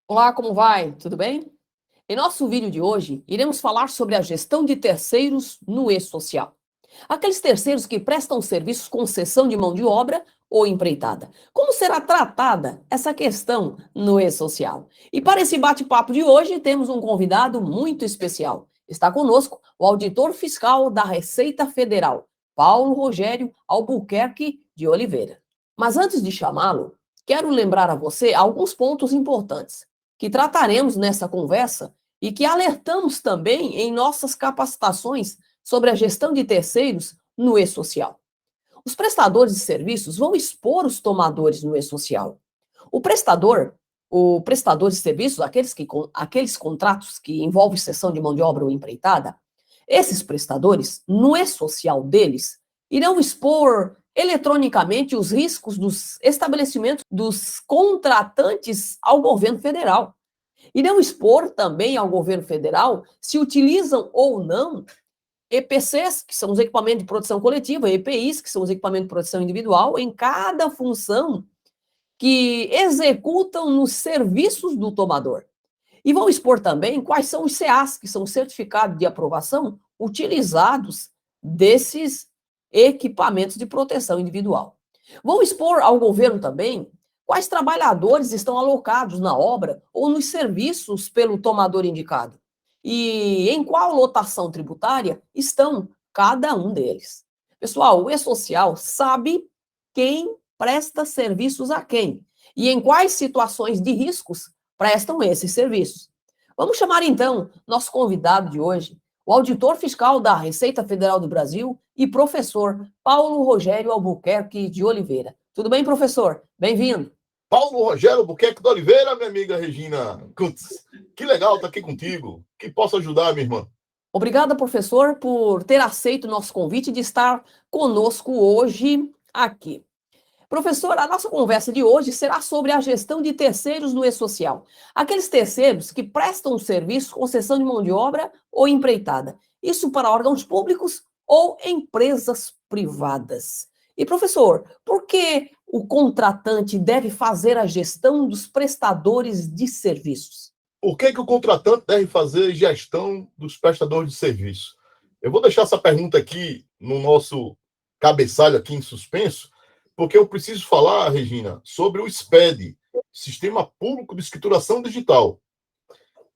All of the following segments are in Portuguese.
Olá, como vai? Tudo bem? Em nosso vídeo de hoje, iremos falar sobre a gestão de terceiros no e-social. Aqueles terceiros que prestam serviços com cessão de mão de obra ou empreitada. Como será tratada essa questão no e-social? E para esse bate-papo de hoje, temos um convidado muito especial. Está conosco o auditor fiscal da Receita Federal, Paulo Rogério Albuquerque de Oliveira. Mas antes de chamá-lo, quero lembrar a você alguns pontos importantes que trataremos nessa conversa e que alertamos também em nossas capacitações sobre a gestão de terceiros no e-social. Os prestadores de serviços vão expor os tomadores no e-social. O prestador, o prestador de serviços, aqueles contratos que envolvem cessão de mão de obra ou empreitada, esses prestadores, no e-social deles, irão expor eletronicamente os riscos dos estabelecimentos dos contratantes ao governo federal. Irão expor também ao governo federal se utilizam ou não EPCs, que são os equipamentos de proteção coletiva, EPIs, que são os equipamentos de proteção individual, em cada função que executam nos serviços do tomador. E vão expor também quais são os CAs, que são os certificados de aprovação utilizados desses equipamentos de proteção individual. Vão expor ao governo também quais trabalhadores estão alocados na obra ou nos serviços pelo tomador indicado e em qual lotação tributária estão cada um deles. Pessoal, o e-social sabe quem presta serviços a quem e em quais situações de riscos prestam esses serviços. Vamos chamar então nosso convidado de hoje, o auditor fiscal da Receita Federal do Brasil e professor Paulo Rogério Albuquerque de Oliveira. Tudo bem, professor? Bem-vindo. Paulo Rogério Albuquerque de Oliveira, minha amiga Regina Kuntz. Que legal estar aqui contigo. Que posso ajudar, minha irmã? Obrigada, professor, por ter aceito o nosso convite de estar conosco hoje aqui. Professor, a nossa conversa de hoje será sobre a gestão de terceiros no e-social. Aqueles terceiros que prestam serviço com cessão de mão de obra ou empreitada. Isso para órgãos públicos ou empresas privadas. E, professor, por que o contratante deve fazer a gestão dos prestadores de serviços? Por que o contratante deve fazer gestão dos prestadores de serviço? Eu vou deixar essa pergunta aqui no nosso cabeçalho aqui em suspenso, porque eu preciso falar, Regina, sobre o SPED, Sistema Público de Escrituração Digital.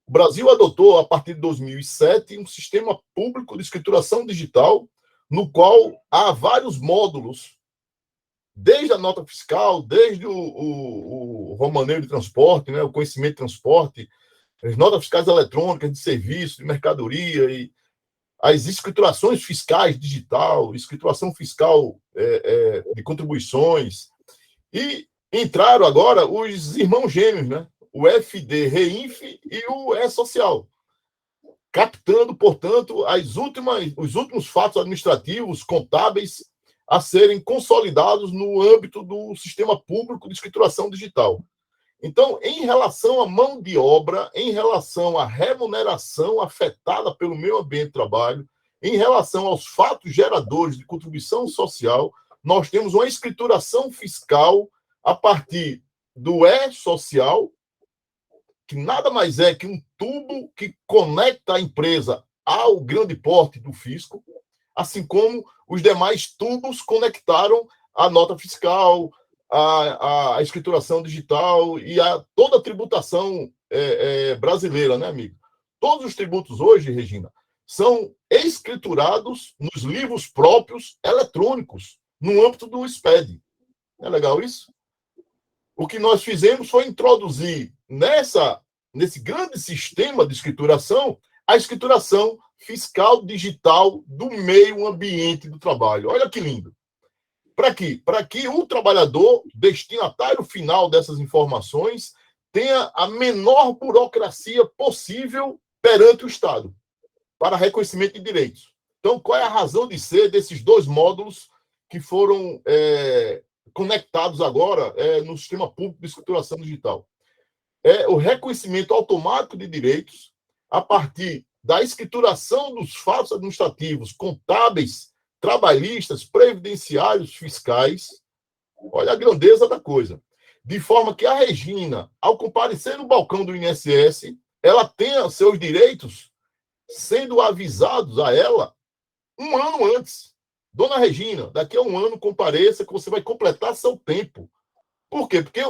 O Brasil adotou, a partir de 2007, um sistema público de escrituração digital, no qual há vários módulos, desde a nota fiscal, desde o romaneiro de transporte, né, o conhecimento de transporte, as notas fiscais eletrônicas de serviço, de mercadoria, e as escriturações fiscais digital, escrituração fiscal de contribuições. E entraram agora os irmãos gêmeos, né? O FD Reinf e o E-Social, captando, portanto, os últimos fatos administrativos, contábeis, a serem consolidados no âmbito do sistema público de escrituração digital. Então, em relação à mão de obra, em relação à remuneração afetada pelo meio ambiente de trabalho, em relação aos fatos geradores de contribuição social, nós temos uma escrituração fiscal a partir do E-Social, que nada mais é que um tubo que conecta a empresa ao grande porte do fisco, assim como os demais tubos conectaram a nota fiscal, a escrituração digital e a toda a tributação brasileira, né, amigo? Todos os tributos hoje, Regina, são escriturados nos livros próprios eletrônicos, no âmbito do SPED. Não é legal isso? O que nós fizemos foi introduzir nesse grande sistema de escrituração a escrituração fiscal digital do meio ambiente do trabalho. Olha que lindo. Para quê? Para que o trabalhador, destinatário final dessas informações, tenha a menor burocracia possível perante o Estado, para reconhecimento de direitos. Então, qual é a razão de ser desses dois módulos que foram conectados agora no sistema público de escrituração digital? É o reconhecimento automático de direitos a partir da escrituração dos fatos administrativos, contábeis, trabalhistas, previdenciários, fiscais. Olha a grandeza da coisa. de forma que a Regina, ao comparecer no balcão do INSS, ela tenha seus direitos sendo avisados a ela um ano antes. Dona Regina, daqui a um ano compareça que você vai completar seu tempo. Por quê? Porque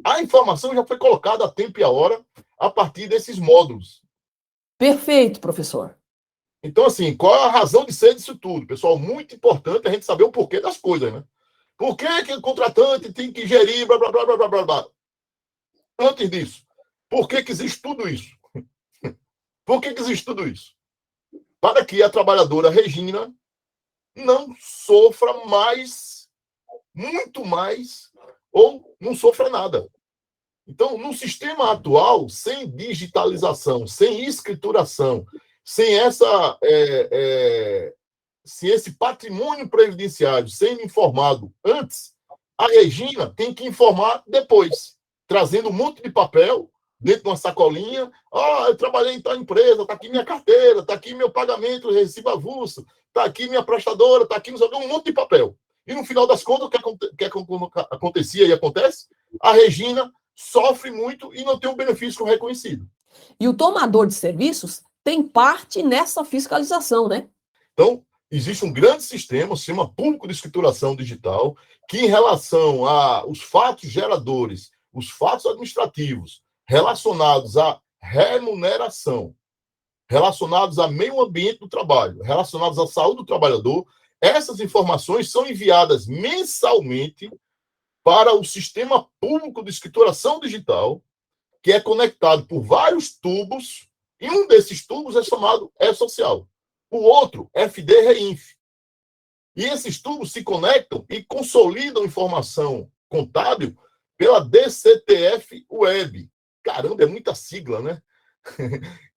a informação já foi colocada a tempo e a hora a partir desses módulos. Perfeito, professor. Então, assim, qual é a razão de ser disso tudo? Pessoal, muito importante a gente saber o porquê das coisas, né? Por que o contratante tem que gerir, blá, blá, blá, blá, blá, blá. Antes disso, por que existe tudo isso? Por que existe tudo isso? Para que a trabalhadora Regina não sofra mais, muito mais, ou não sofra nada. Então, no sistema atual, sem digitalização, sem escrituração, sem se esse patrimônio previdenciário sendo informado antes, a Regina tem que informar depois, trazendo um monte de papel dentro de uma sacolinha. Eu trabalhei em tal empresa, está aqui minha carteira, está aqui meu pagamento, recibo avulso, está aqui minha prestadora, está aqui um monte de papel. E no final das contas, o que acontecia e acontece? A Regina sofre muito e não tem um benefício reconhecido. E o tomador de serviços tem parte nessa fiscalização, né? Então, existe um grande sistema, o Sistema Público de Escrituração Digital, que em relação aos fatos geradores, os fatos administrativos relacionados à remuneração, relacionados ao meio ambiente do trabalho, relacionados à saúde do trabalhador, essas informações são enviadas mensalmente para o Sistema Público de Escrituração Digital, que é conectado por vários tubos, e um desses tubos é chamado E-Social. O outro, FD-REINF. E esses tubos se conectam e consolidam informação contábil pela DCTF Web. Caramba, é muita sigla, né?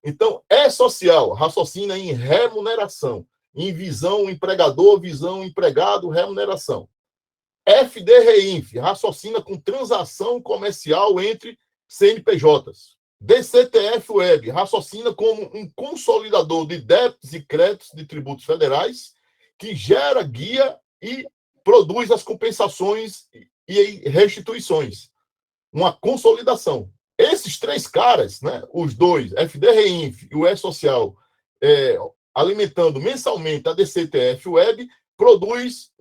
Então, E-Social raciocina em remuneração, em visão empregador, visão empregado, remuneração. FD-REINF raciocina com transação comercial entre CNPJs. DCTF Web raciocina como um consolidador de débitos e créditos de tributos federais que gera guia e produz as compensações e restituições. Uma consolidação. Esses três caras, né, os dois, FD-REINF e o E-Social, alimentando mensalmente a DCTF Web, produz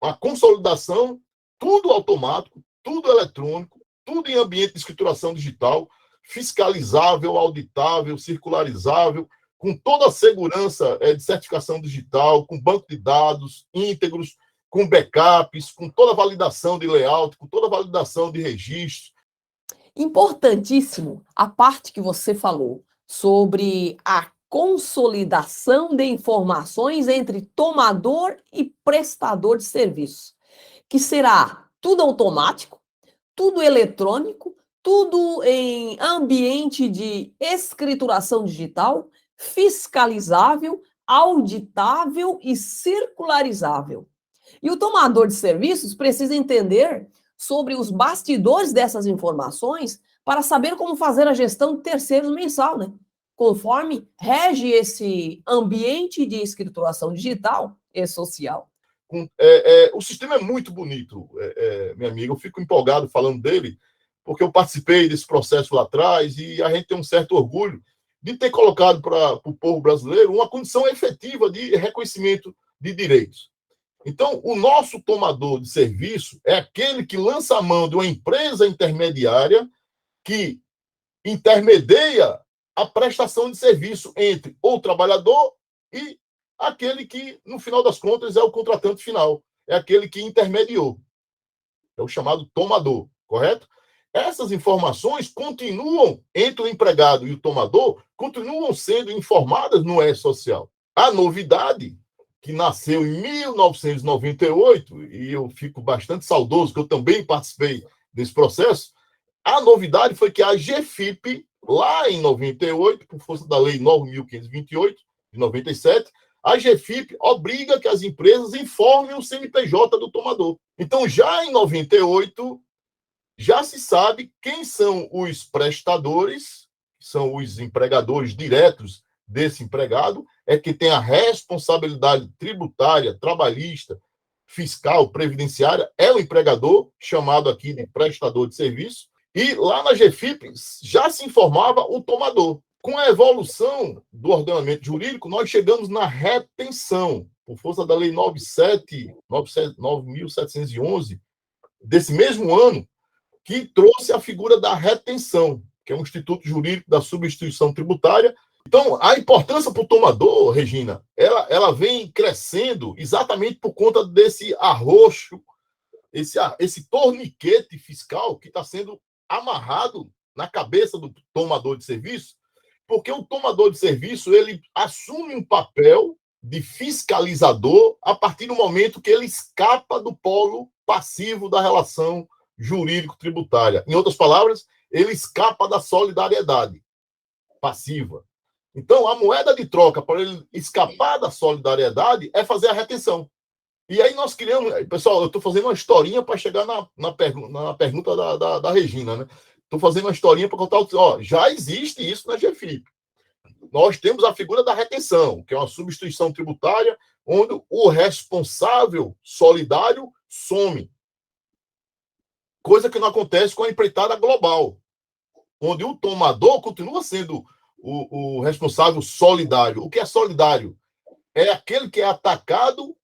uma consolidação, tudo automático, tudo eletrônico, tudo em ambiente de escrituração digital, fiscalizável, auditável, circularizável, com toda a segurança de certificação digital, com banco de dados íntegros, com backups, com toda a validação de layout, com toda a validação de registros. Importantíssimo a parte que você falou sobre a consolidação de informações entre tomador e prestador de serviços, que será tudo automático, tudo eletrônico, tudo em ambiente de escrituração digital, fiscalizável, auditável e circularizável. E o tomador de serviços precisa entender sobre os bastidores dessas informações para saber como fazer a gestão de terceiros mensal, né? Conforme rege esse ambiente de escrituração digital e social. O sistema é muito bonito, minha amiga. Eu fico empolgado falando dele, porque eu participei desse processo lá atrás e a gente tem um certo orgulho de ter colocado para o povo brasileiro uma condição efetiva de reconhecimento de direitos. Então, o nosso tomador de serviço é aquele que lança a mão de uma empresa intermediária que intermedia a prestação de serviço entre o trabalhador e aquele que, no final das contas, é o contratante final. É aquele que intermediou. É o chamado tomador, correto? Essas informações continuam, entre o empregado e o tomador, continuam sendo informadas no E-Social. A novidade, que nasceu em 1998, e eu fico bastante saudoso, que eu também participei desse processo, a novidade foi que a GFIP, lá em 98, por força da Lei 9.528, de 97, a GFIP obriga que as empresas informem o CNPJ do tomador. Então, já em 98, já se sabe quem são os prestadores, que são os empregadores diretos desse empregado, é que tem a responsabilidade tributária, trabalhista, fiscal, previdenciária, é o empregador, chamado aqui de prestador de serviço, e lá na GFIP já se informava o tomador. Com a evolução do ordenamento jurídico, nós chegamos na retenção, por força da Lei 9.711, desse mesmo ano, que trouxe a figura da retenção, que é um instituto jurídico da substituição tributária. Então, a importância para o tomador, Regina, ela vem crescendo exatamente por conta desse arroxo, esse torniquete fiscal que está sendo amarrado na cabeça do tomador de serviço, porque o tomador de serviço ele assume um papel de fiscalizador a partir do momento que ele escapa do polo passivo da relação jurídico-tributária. Em outras palavras, ele escapa da solidariedade passiva. Então, a moeda de troca para ele escapar da solidariedade é fazer a retenção. E aí nós criamos... Pessoal, eu estou fazendo uma historinha para chegar na pergunta da Regina, né? Estou fazendo uma historinha para contar... Ó, já existe isso na GFIP. Nós temos a figura da retenção, que é uma substituição tributária, onde o responsável solidário some. Coisa que não acontece com a empreitada global, onde o tomador continua sendo o responsável solidário. O que é solidário? É aquele que é atacado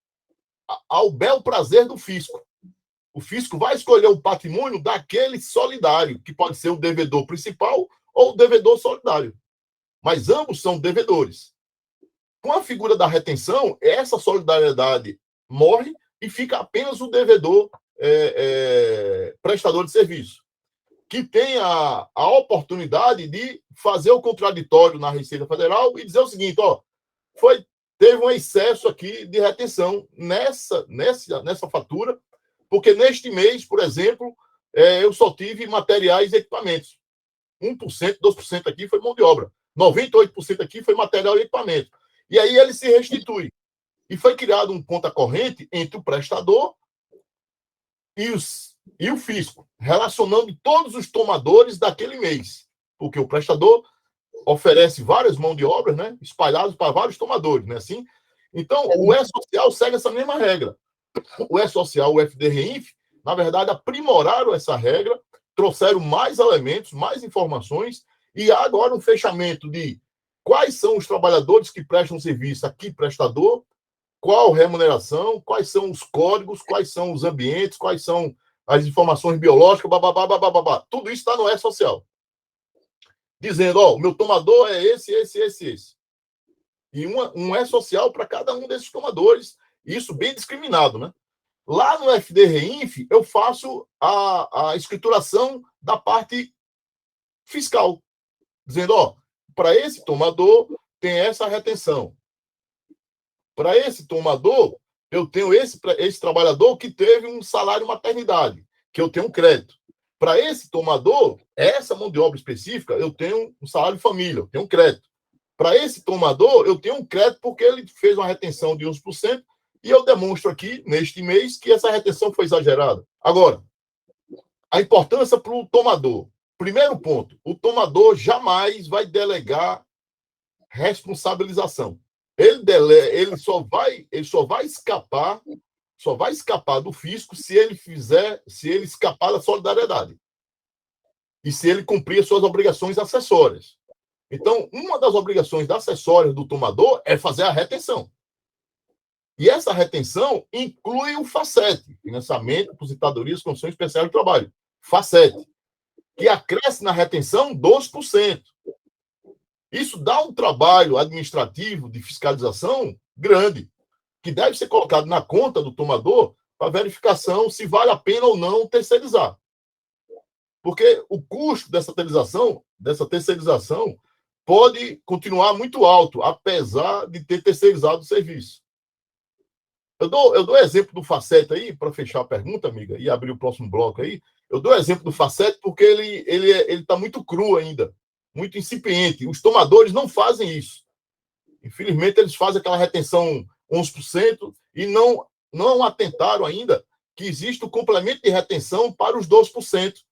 ao bel prazer do fisco. O fisco vai escolher o patrimônio daquele solidário, que pode ser o devedor principal ou o devedor solidário. Mas ambos são devedores. Com a figura da retenção, essa solidariedade morre e fica apenas o devedor prestador de serviço, que tem a oportunidade de fazer o contraditório na Receita Federal e dizer o seguinte, ó, teve um excesso aqui de retenção nessa fatura, porque neste mês, por exemplo, eu só tive materiais e equipamentos. 1%, 2% aqui foi mão de obra. 98% aqui foi material e equipamento. E aí ele se restitui. E foi criado um conta corrente entre o prestador e o fisco, relacionando todos os tomadores daquele mês. Porque o prestador oferece várias mãos de obra, né, espalhadas para vários tomadores, né, assim? Então, o E-Social segue essa mesma regra. O E-Social, o FDRINF, na verdade, aprimoraram essa regra, trouxeram mais elementos, mais informações, e há agora um fechamento de quais são os trabalhadores que prestam serviço aqui, prestador, qual remuneração, quais são os códigos, quais são os ambientes, quais são as informações biológicas, babá. Tudo isso está no E-Social. Dizendo, ó, o meu tomador é esse. E um E-Social para cada um desses tomadores, isso bem discriminado, né? Lá no FDRINF, eu faço a escrituração da parte fiscal, dizendo, ó, para esse tomador tem essa retenção. Para esse tomador, eu tenho esse trabalhador que teve um salário maternidade, que eu tenho um crédito. Para esse tomador, essa mão de obra específica, eu tenho um salário família, eu tenho um crédito. Para esse tomador, eu tenho um crédito porque ele fez uma retenção de 11%, e eu demonstro aqui, neste mês, que essa retenção foi exagerada. Agora, a importância para o tomador. Primeiro ponto, o tomador jamais vai delegar responsabilização. Ele só vai escapar do fisco se ele escapar da solidariedade. E se ele cumprir as suas obrigações acessórias. Então, uma das obrigações acessórias do tomador é fazer a retenção. E essa retenção inclui o FACET, Financiamento, Aposentadorias, Condições Especiais de Trabalho, FACET, que acresce na retenção 12%. Isso dá um trabalho administrativo de fiscalização grande, que deve ser colocado na conta do tomador para verificação se vale a pena ou não terceirizar. Porque o custo dessa terceirização pode continuar muito alto, apesar de ter terceirizado o serviço. Eu dou exemplo do FACET aí, para fechar a pergunta, amiga, e abrir o próximo bloco aí. Eu dou exemplo do FACET porque ele está muito cru ainda, muito incipiente. Os tomadores não fazem isso. Infelizmente, eles fazem aquela retenção 11% e não atentaram ainda que existe o complemento de retenção para os 12%,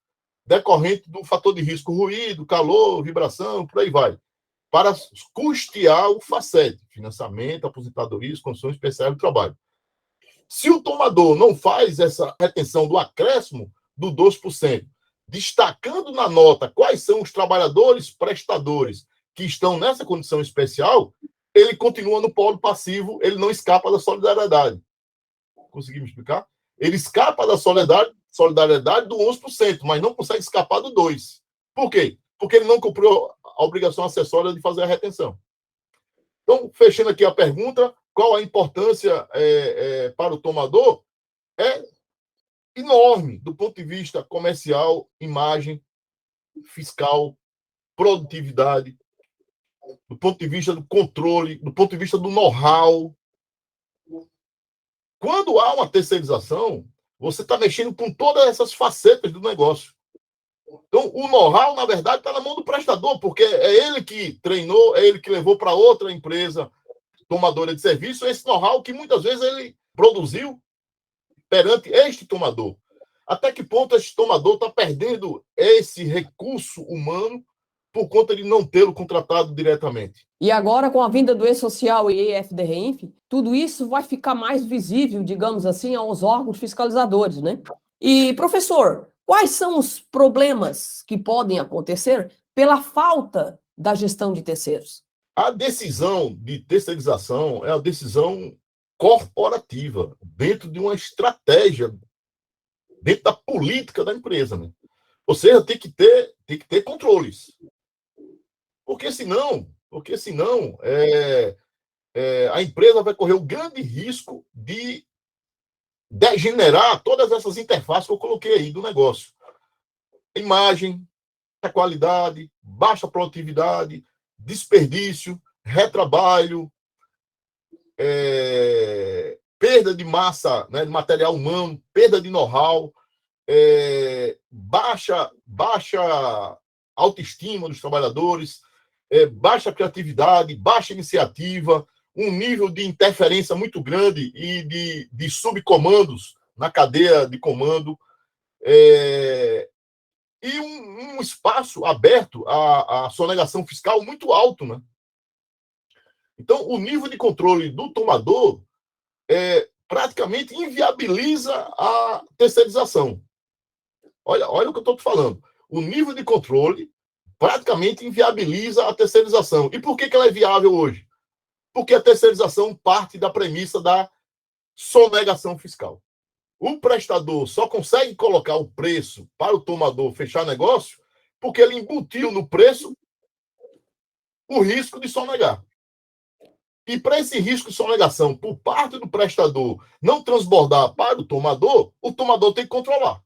decorrente do fator de risco ruído, calor, vibração, por aí vai, para custear o FACET, Financiamento, Aposentadorias, Condições Especiais do Trabalho. Se o tomador não faz essa retenção do acréscimo do 2%, destacando na nota quais são os trabalhadores prestadores que estão nessa condição especial, ele continua no polo passivo, ele não escapa da solidariedade. Consegui me explicar? Ele escapa da solidariedade do 11%, mas não consegue escapar do 2%. Por quê? Porque ele não cumpriu a obrigação acessória de fazer a retenção. Então, fechando aqui a pergunta, qual a importância para o tomador? É enorme do ponto de vista comercial, imagem, fiscal, produtividade, do ponto de vista do controle, do ponto de vista do know-how. Quando há uma terceirização, você está mexendo com todas essas facetas do negócio. Então, o know-how, na verdade, está na mão do prestador, porque é ele que treinou, é ele que levou para outra empresa tomadora de serviço esse know-how que muitas vezes ele produziu perante este tomador. Até que ponto este tomador está perdendo esse recurso humano por conta de não tê-lo contratado diretamente? E agora, com a vinda do E-Social e EFDREINF, tudo isso vai ficar mais visível, digamos assim, aos órgãos fiscalizadores, né? E, professor, quais são os problemas que podem acontecer pela falta da gestão de terceiros? A decisão de terceirização é a decisão corporativa, dentro de uma estratégia, dentro da política da empresa, né? Ou seja, tem que ter controles. Porque senão a empresa vai correr o grande risco de degenerar todas essas interfaces que eu coloquei aí do negócio. Imagem, baixa qualidade, baixa produtividade, desperdício, retrabalho, perda de massa, né, de material humano, perda de know-how, baixa autoestima dos trabalhadores, baixa criatividade, baixa iniciativa, um nível de interferência muito grande e de subcomandos na cadeia de comando, e um espaço aberto à sonegação fiscal muito alto, né? Então, o nível de controle do tomador praticamente inviabiliza a terceirização. Olha o que eu estou te falando. O nível de controle praticamente inviabiliza a terceirização. E por que ela é viável hoje? Porque a terceirização parte da premissa da sonegação fiscal. O prestador só consegue colocar o preço para o tomador fechar negócio porque ele embutiu no preço o risco de sonegar. E para esse risco de sonegação por parte do prestador não transbordar para o tomador tem que controlar.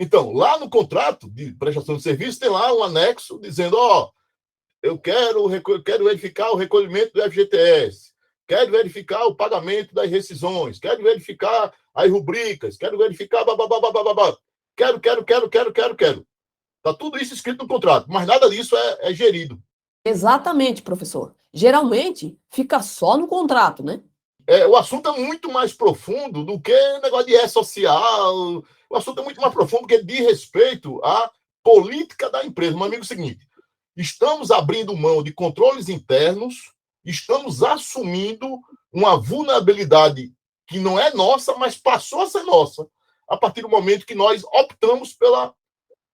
Então, lá no contrato de prestação de serviço, tem lá um anexo dizendo, eu quero verificar o recolhimento do FGTS, quero verificar o pagamento das rescisões, quero verificar as rubricas, quero verificar... Quero. Está tudo isso escrito no contrato, mas nada disso é gerido. Exatamente, professor. Geralmente, fica só no contrato, né? O assunto é muito mais profundo do que negócio de social. O assunto é muito mais profundo porque diz respeito à política da empresa. Meu amigo, é o seguinte, estamos abrindo mão de controles internos, estamos assumindo uma vulnerabilidade que não é nossa, mas passou a ser nossa, a partir do momento que nós optamos pela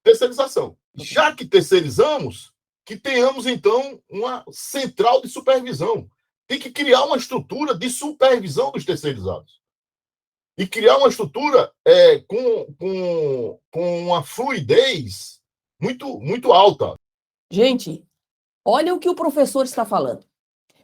terceirização. Já que terceirizamos, que tenhamos, então, uma central de supervisão. Tem que criar uma estrutura de supervisão dos terceirizados. E criar uma estrutura com uma fluidez muito, muito alta. Gente, olha o que o professor está falando.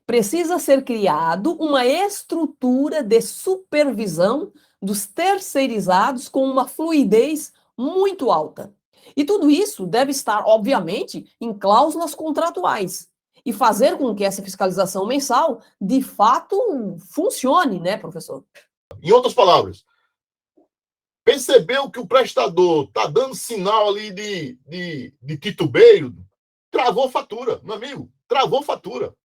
Precisa ser criado uma estrutura de supervisão dos terceirizados com uma fluidez muito alta. E tudo isso deve estar, obviamente, em cláusulas contratuais e fazer com que essa fiscalização mensal, de fato, funcione, né, professor? Em outras palavras, percebeu que o prestador está dando sinal ali de titubeio, travou fatura, meu amigo, travou fatura.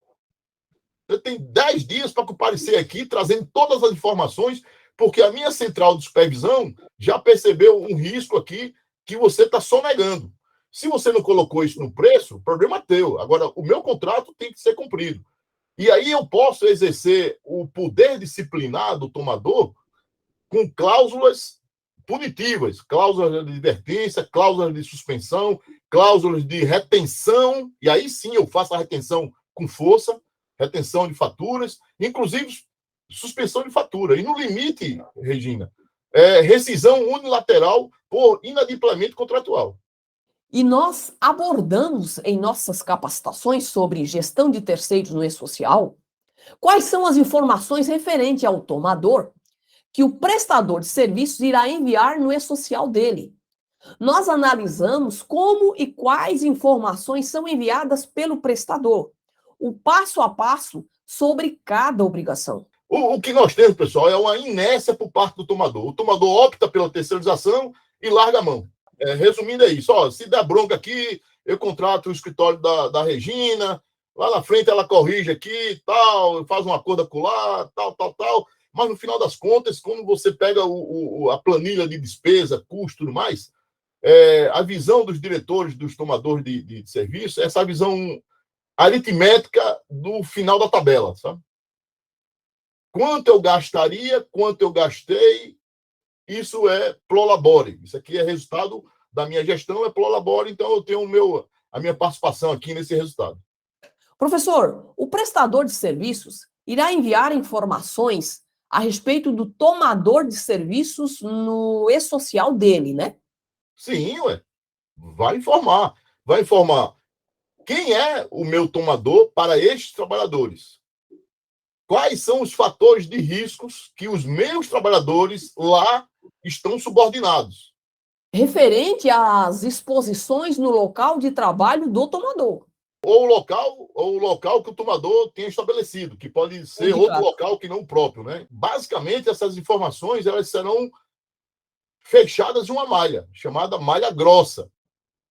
Você tem 10 dias para comparecer aqui, trazendo todas as informações, porque a minha central de supervisão já percebeu um risco aqui que você está sonegando. Se você não colocou isso no preço, o problema é teu. Agora, o meu contrato tem que ser cumprido. E aí eu posso exercer o poder disciplinar do tomador com cláusulas punitivas, cláusulas de advertência, cláusulas de suspensão, cláusulas de retenção, e aí sim eu faço a retenção com força, retenção de faturas, inclusive suspensão de fatura. E no limite, Regina, rescisão unilateral por inadimplemento contratual. E nós abordamos em nossas capacitações sobre gestão de terceiros no e-social quais são as informações referentes ao tomador que o prestador de serviços irá enviar no e-social dele. Nós analisamos como e quais informações são enviadas pelo prestador, o passo a passo sobre cada obrigação. O que nós temos, pessoal, é uma inércia por parte do tomador. O tomador opta pela terceirização e larga a mão. Resumindo, é isso. Ó, se der bronca aqui, eu contrato o escritório da Regina, lá na frente ela corrige aqui, tal, faz um acordo acolá, tal. Mas, no final das contas, quando você pega a planilha de despesa, custo e tudo mais, a visão dos diretores, dos tomadores de serviço, essa visão aritmética do final da tabela, sabe? Quanto eu gastaria, quanto eu gastei, isso é prolabore. Isso aqui é resultado da minha gestão, é prolabore, então eu tenho a minha participação aqui nesse resultado. Professor, o prestador de serviços irá enviar informações a respeito do tomador de serviços no e-social dele, né? Sim, ué. Vai informar. Vai informar quem é o meu tomador para estes trabalhadores. Quais são os fatores de riscos que os meus trabalhadores lá estão subordinados. Referente às exposições no local de trabalho do tomador. Ou o local que o tomador tenha estabelecido, que pode ser outro local que não o próprio, né? Basicamente, essas informações elas serão fechadas em uma malha, chamada malha grossa.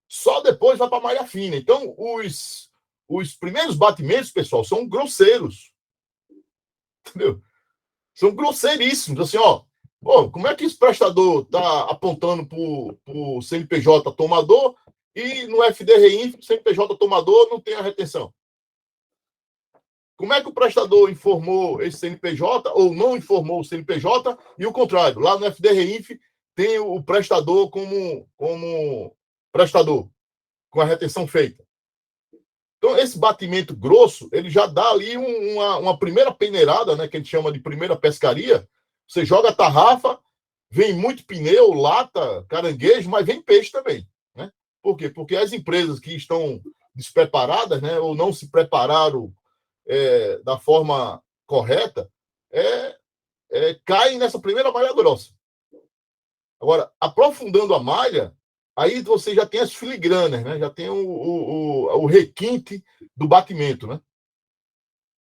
Só depois vai para a malha fina. Então, os primeiros batimentos, pessoal, são grosseiros. Entendeu? São grosseiríssimos. Assim, ó, como é que esse prestador está apontando para o CNPJ tomador e no FDRINF, o CNPJ tomador não tem a retenção? Como é que o prestador informou esse CNPJ ou não informou o CNPJ e o contrário? Lá no FDRINF tem o prestador como prestador, com a retenção feita. Então, esse batimento grosso, ele já dá ali uma primeira peneirada, né, que a gente chama de primeira pescaria. Você joga a tarrafa, vem muito pneu, lata, caranguejo, mas vem peixe também, né? Por quê? Porque as empresas que estão despreparadas, né, ou não se prepararam da forma correta, caem nessa primeira malha grossa. Agora, aprofundando a malha, aí você já tem as filigranas, né? Já tem o requinte do batimento, né?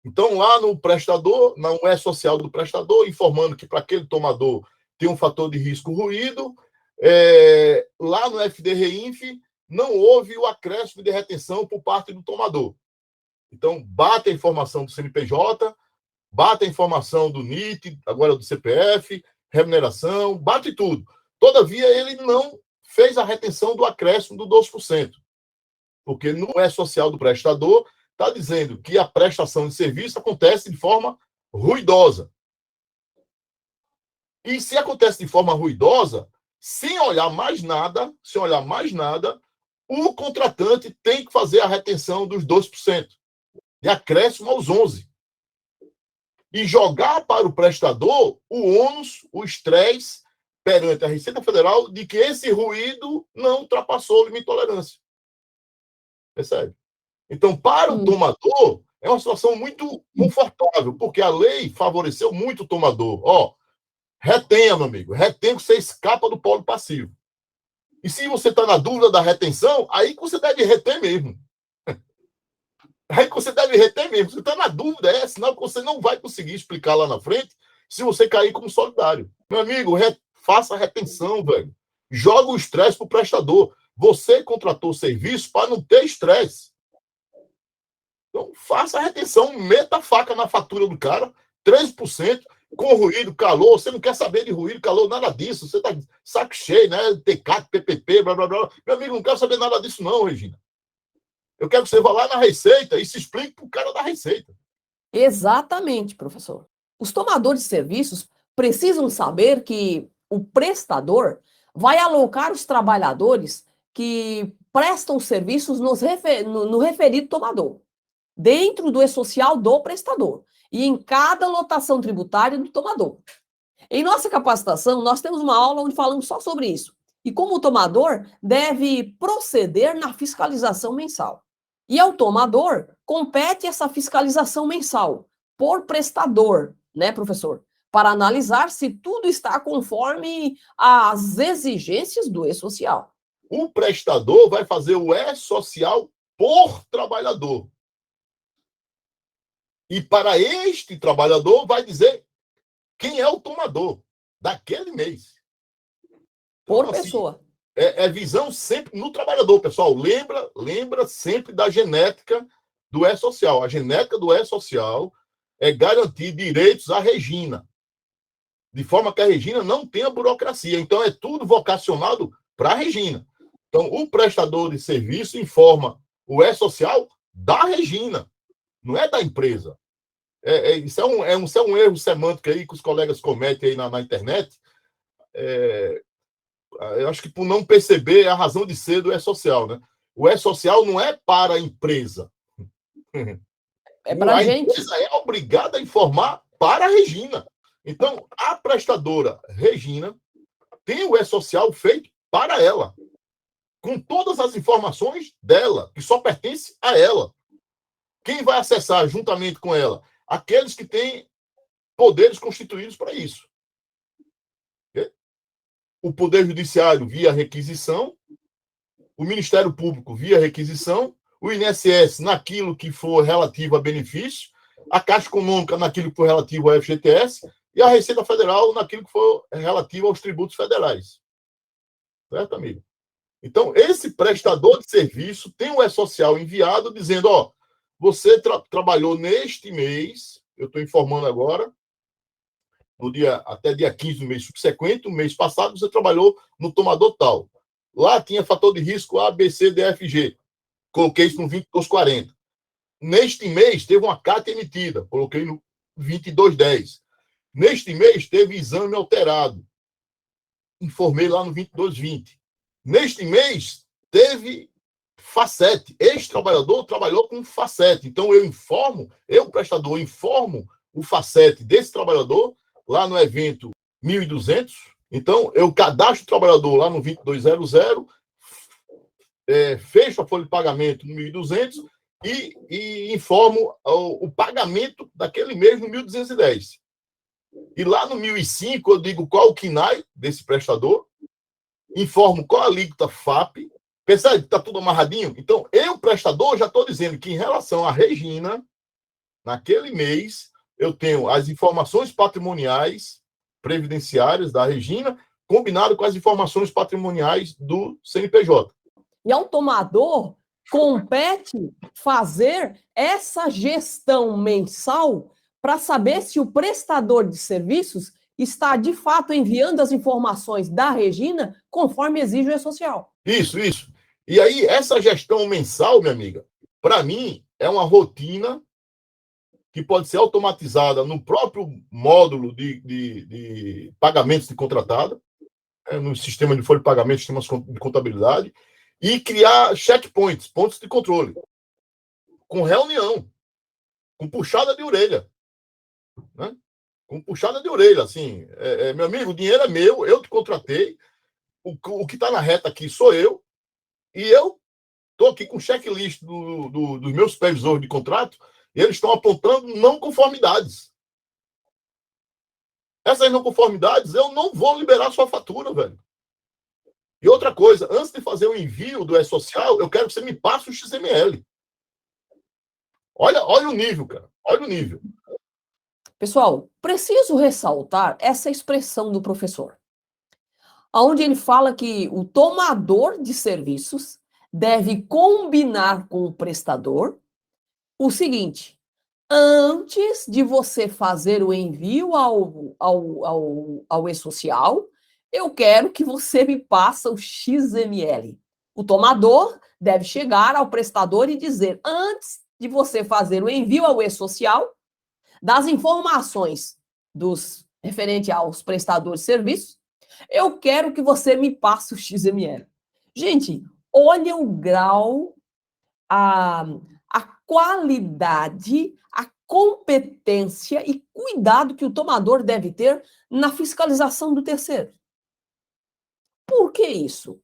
Então, lá no prestador, não é social do prestador, informando que para aquele tomador tem um fator de risco ruído, lá no FDRINF não houve o acréscimo de retenção por parte do tomador. Então, bate a informação do CNPJ, bate a informação do NIT, agora do CPF, remuneração, bate tudo. Todavia, ele não fez a retenção do acréscimo do 12%, porque no social do prestador está dizendo que a prestação de serviço acontece de forma ruidosa. E se acontece de forma ruidosa, sem olhar mais nada, o contratante tem que fazer a retenção dos 2%, de acréscimo aos 11%. E jogar para o prestador o ônus, o estresse, perante a Receita Federal, de que esse ruído não ultrapassou o limite de tolerância. Percebe? Então, para o tomador, é uma situação muito confortável, porque a lei favoreceu muito o tomador. Retenha, meu amigo. Retenha que você escapa do polo passivo. E se você está na dúvida da retenção, aí que você deve reter mesmo. Aí que você deve reter mesmo. Você está na dúvida, sinal que você não vai conseguir explicar lá na frente se você cair como solidário. Meu amigo, faça a retenção, velho. Joga o estresse para o prestador. Você contratou o serviço para não ter estresse. Então, faça a retenção, meta a faca na fatura do cara, 13%, com ruído, calor. Você não quer saber de ruído, calor, nada disso. Você tá saco cheio, né? TCAT, PPP, blá, blá, blá. Meu amigo, não quero saber nada disso não, Regina. Eu quero que você vá lá na Receita e se explique para o cara da Receita. Exatamente, professor. Os tomadores de serviços precisam saber que o prestador vai alocar os trabalhadores que prestam serviços no referido tomador, dentro do e-social do prestador e em cada lotação tributária do tomador. Em nossa capacitação, nós temos uma aula onde falamos só sobre isso e como o tomador deve proceder na fiscalização mensal. E ao tomador compete essa fiscalização mensal por prestador, né, professor? Para analisar se tudo está conforme as exigências do e-social. O prestador vai fazer o e-social por trabalhador. E para este trabalhador vai dizer quem é o tomador daquele mês. Então, Por assim, pessoa. É visão sempre no trabalhador, pessoal. Lembra sempre da genética do e-social. A genética do e-social é garantir direitos à Regina, de forma que a Regina não tenha burocracia. Então, é tudo vocacionado para a Regina. Então, o prestador de serviço informa o e-social da Regina, não é da empresa. Isso é um erro semântico aí que os colegas cometem aí na internet. Eu acho que por não perceber a razão de ser do e-social, né? O e-social não é para a empresa. É para a gente. Empresa é obrigada a informar para a Regina. Então, a prestadora Regina tem o e-social feito para ela, com todas as informações dela, que só pertence a ela. Quem vai acessar juntamente com ela? Aqueles que têm poderes constituídos para isso. O Poder Judiciário via requisição, o Ministério Público via requisição, o INSS naquilo que for relativo a benefício, a Caixa Econômica naquilo que for relativo ao FGTS e a Receita Federal naquilo que for relativo aos tributos federais. Certo, amigo? Então, esse prestador de serviço tem um e-social enviado dizendo, ó, você trabalhou neste mês, eu estou informando agora, até dia 15 do mês subsequente, o mês passado, você trabalhou no tomador tal. Lá tinha fator de risco A, B, C, D, F, G. Coloquei isso no 2240. Neste mês, teve uma CAT emitida. Coloquei no 2210. Neste mês, teve exame alterado. Informei lá no 2220. Neste mês, teve facete. Este trabalhador trabalhou com facete. Então, eu, prestador, informo o facete desse trabalhador lá no evento 1200. Então, eu cadastro o trabalhador lá no 2200, fecho a folha de pagamento no 1200 e informo o pagamento daquele mês no 1210. E lá no 1005 eu digo qual o KNAI desse prestador, informo qual a alíquota FAP. Percebe que está tudo amarradinho? Então, eu, prestador, já estou dizendo que em relação à Regina, naquele mês, eu tenho as informações patrimoniais previdenciárias da Regina, combinado com as informações patrimoniais do CNPJ. E ao tomador compete fazer essa gestão mensal para saber se o prestador de serviços está, de fato, enviando as informações da Regina conforme exige o E-Social. Isso. E aí, essa gestão mensal, minha amiga, para mim, é uma rotina que pode ser automatizada no próprio módulo de pagamentos de contratada, no sistema de folha de pagamento, sistemas de contabilidade, e criar checkpoints, pontos de controle, com reunião, com puxada de orelha. Né? Com puxada de orelha, assim, meu amigo, o dinheiro é meu, eu te contratei, o que está na reta aqui sou eu, e eu estou aqui com o checklist dos meus supervisores de contrato, e eles estão apontando não conformidades. Essas não conformidades, eu não vou liberar sua fatura, velho. E outra coisa, antes de fazer o envio do E-Social, eu quero que você me passe o XML. Olha o nível, cara. Olha o nível. Pessoal, preciso ressaltar essa expressão do professor, onde ele fala que o tomador de serviços deve combinar com o prestador o seguinte: antes de você fazer o envio ao E-Social, eu quero que você me passe o XML. O tomador deve chegar ao prestador e dizer, antes de você fazer o envio ao E-Social, das informações referente aos prestadores de serviços, eu quero que você me passe o XML. Gente, olha o grau, a qualidade, a competência e cuidado que o tomador deve ter na fiscalização do terceiro. Por que isso?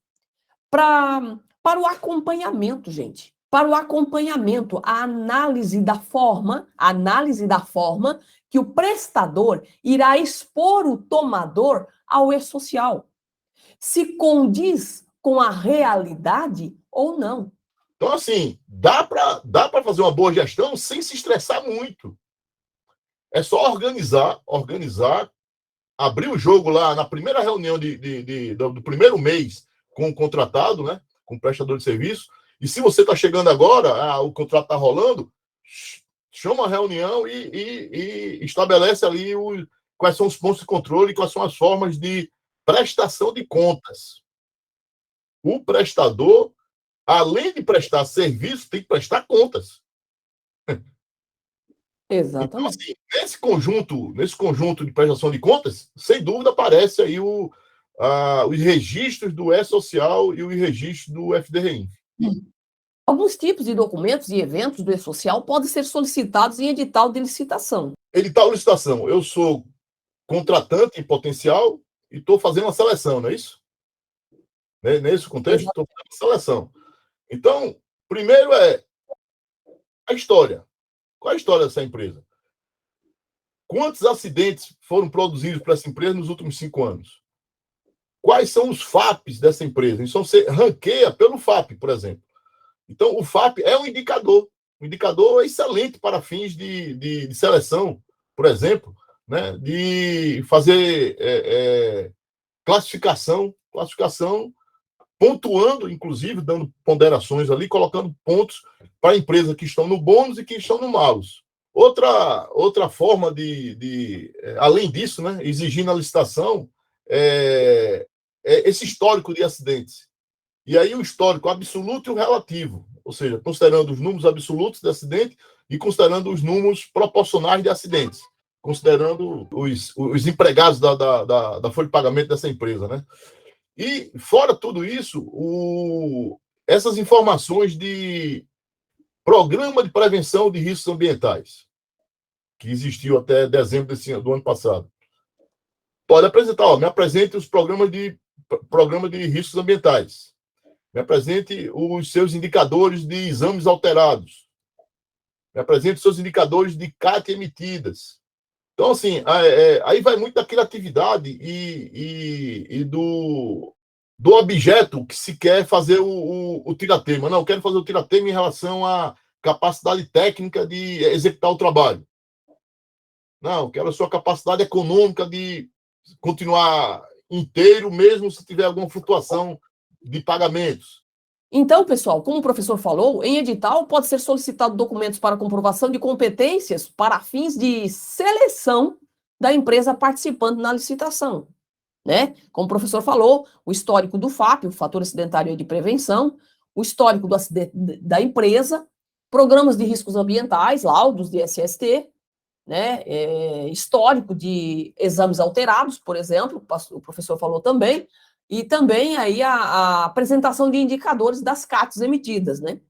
Para o acompanhamento, gente. Para o acompanhamento, a análise da forma que o prestador irá expor o tomador ao e-social. Se condiz com a realidade ou não. Então, assim, dá para fazer uma boa gestão sem se estressar muito. É só organizar, abrir o jogo lá na primeira reunião do primeiro mês com o contratado, né, com o prestador de serviço. E se você está chegando agora, o contrato está rolando, chama a reunião e estabelece ali quais são os pontos de controle, quais são as formas de prestação de contas. O prestador, além de prestar serviço, tem que prestar contas. Exatamente. Então, assim, nesse conjunto de prestação de contas, sem dúvida aparece aí os registros do E-Social e os registros do FDRI. Alguns tipos de documentos e eventos do E-Social podem ser solicitados em edital de licitação. Edital de licitação. Eu sou contratante em potencial e estou fazendo uma seleção, não é isso? Nesse contexto, estou fazendo uma seleção. Então, primeiro é a história. Qual é a história dessa empresa? Quantos acidentes foram produzidos por essa empresa nos últimos 5 anos? Quais são os FAPs dessa empresa? Então, você ranqueia pelo FAP, por exemplo. Então, o FAP é um indicador excelente para fins de seleção, por exemplo, né? De fazer classificação, pontuando, inclusive, dando ponderações ali, colocando pontos para empresas que estão no bônus e que estão no malus. Outra forma além disso, né, exigir na licitação esse histórico de acidentes. E aí o histórico absoluto e o relativo, ou seja, considerando os números absolutos de acidente e considerando os números proporcionais de acidentes, considerando os empregados da folha de pagamento dessa empresa, né? E, fora tudo isso, essas informações de programa de prevenção de riscos ambientais, que existiu até dezembro do ano passado. Pode apresentar, me apresente os programa de riscos ambientais. Me apresente os seus indicadores de exames alterados. Me apresente os seus indicadores de CAT emitidas. Então, assim, aí vai muito da criatividade e do objeto que se quer fazer o tiratema. Não, eu quero fazer o tiratema em relação à capacidade técnica de executar o trabalho. Não, eu quero a sua capacidade econômica de continuar inteiro, mesmo se tiver alguma flutuação de pagamentos. Então, pessoal, como o professor falou, em edital pode ser solicitado documentos para comprovação de competências para fins de seleção da empresa participando na licitação, né? Como o professor falou, o histórico do FAP, o fator acidentário de prevenção, o histórico do acidente da empresa, programas de riscos ambientais, laudos de SST, né? Histórico de exames alterados, por exemplo, o professor falou também, e também aí a apresentação de indicadores das CATs emitidas, né?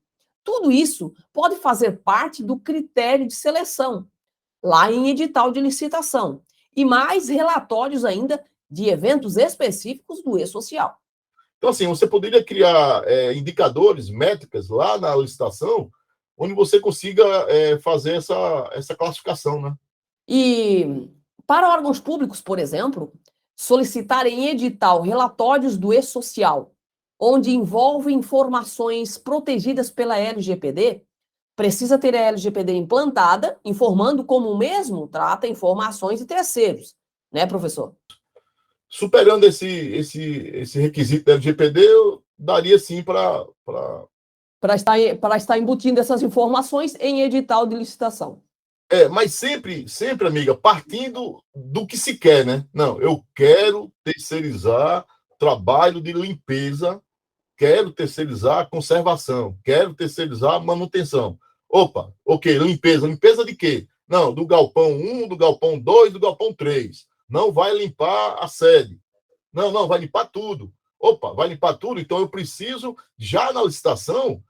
Tudo isso pode fazer parte do critério de seleção, lá em edital de licitação, e mais relatórios ainda de eventos específicos do E-Social. Então, assim, você poderia criar indicadores, métricas lá na licitação, onde você consiga fazer essa classificação, né? E para órgãos públicos, por exemplo, solicitar em edital relatórios do E-Social, onde envolve informações protegidas pela LGPD, precisa ter a LGPD implantada, informando como o mesmo trata informações de terceiros, né, professor? Superando esse requisito da LGPD, eu daria sim para estar embutindo essas informações em edital de licitação. Mas sempre, amiga, partindo do que se quer, né? Não, eu quero terceirizar trabalho de limpeza, quero terceirizar conservação, quero terceirizar manutenção. Opa, ok, limpeza. Limpeza de quê? Não, do galpão 1, do galpão 2, do galpão 3. Não vai limpar a sede. Não, não, vai limpar tudo. Opa, vai limpar tudo, então eu preciso, já na licitação,